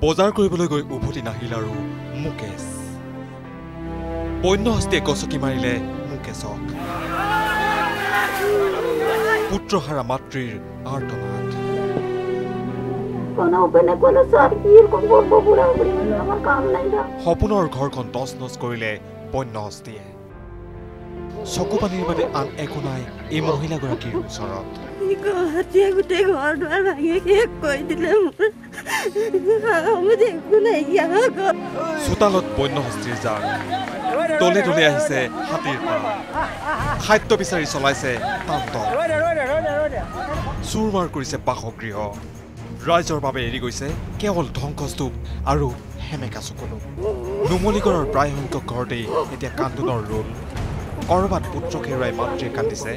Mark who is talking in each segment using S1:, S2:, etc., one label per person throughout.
S1: বজাৰ কৰিবলৈ গৈ উভতি নাহিল আৰু মুকেশ বন্য হস্তীয়ে গছকি মাৰিলে মুকেশক পুত্ৰহাৰা মাতৃৰ আৰ্তনাদ সপোনৰ ঘৰখন তছ নছ কৰিলে বন্য হস্তীয়ে চকু পানীৰ বাদে আন একো নাই এই মহিলাগৰাকীৰ ওচৰত চোতালত বন্য হস্তীৰ জাক তলে তলে আহিছে হাতীৰ পাৰ খাদ্য বিচাৰি চলাইছে তাণ্ডৱ চুৰমাৰ কৰিছে বাসগৃহ ৰাইজৰ বাবে এৰি গৈছে কেৱল ধ্বংসস্তূপ আৰু হেমেকা চকুলো নুমলীগড়ৰ প্ৰায় সংখ্যক ঘৰতেই এতিয়া কান্দোনৰ ৰোল কৰবাত পুত্ৰক হেৰুৱাই মাতৃয়ে কান্দিছে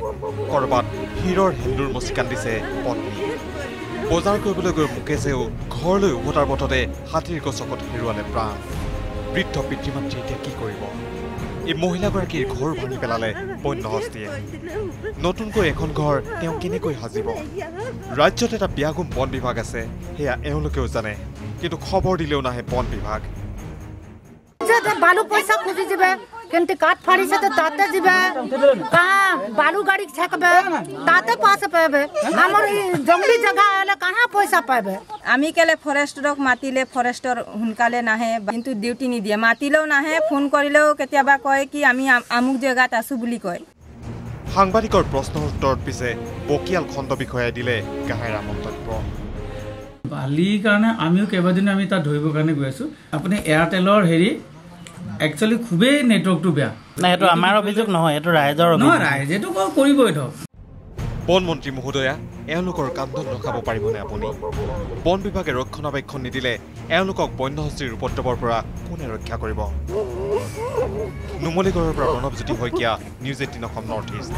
S1: কৰবাত হীৰৰ সেন্দুৰ মচি কান্দিছে পত্নী বজাৰ কৰিবলৈ গৈ মুকেশেও ঘৰলৈ উভতাৰ পথতে হাতীৰ গছকত হেৰুৱালে প্ৰাণ বৃদ্ধ পিতৃ মাতৃ এতিয়া কি কৰিব এই মহিলাগৰাকীৰ ঘৰ ভাঙি পেলালে বন্য হস্তীয়ে নতুনকৈ এখন ঘৰ তেওঁ কেনেকৈ সাজিব ৰাজ্যত এটা ব্যাগুম বন বিভাগ আছে সেয়া এওঁলোকেও জানে কিন্তু খবৰ দিলেও নাহে বন বিভাগ
S2: বালু পয়সা খুঁজি যাবে কিন্তু কাঠ ফাড়িছে তো তাতে যাবে বালু গাড়ি ঠেকবে তাতে পাশে পাবে আমার জঙ্গলি জায়গা হলে কাহা পয়সা পাবে
S3: আমি কেলে ফরেষ্টরক মাতিলে ফরেষ্টর হুনকালে নাহে কিন্তু ডিউটি নিদিয়ে মাতিলেও নাহে ফোন কৰিলেও কেতিয়াবা কয় কি আমি আমুক জায়গাত আছো বুলি কয়
S1: সাংবাদিকৰ প্ৰশ্নৰ উত্তৰত পিছে বকিয়াল খণ্ড বিষয়াই দিলে গাহেৰা মন্তব্য
S4: বালিৰ কাৰণে আমিও কেইবাদিন আমি তাত ধৰিবৰ কাৰণে গৈ আছো আপুনি এয়াৰটেলৰ হেৰি একচুয়ালি খুবেই নেটৱৰ্কটো বেয়া
S5: না এটো আমাৰ অভিযোগ নহয় এটো ৰাইজৰ অভিযোগ
S4: নহয় ৰাইজেটো কৰিবই ধক
S1: বন মন্ত্ৰী মহোদয়া এওঁলোকৰ কান্দন ৰখাব পাৰিবনে আপুনি বন বিভাগে ৰক্ষণাবেক্ষণ নিদিলে এওঁলোকক বন্য হস্তীৰ উপদ্ৰৱৰ পৰা কোনে ৰক্ষা কৰিব নুমলীগড়ৰ পৰা Pranabjyoti Saikia news 18 Assam north east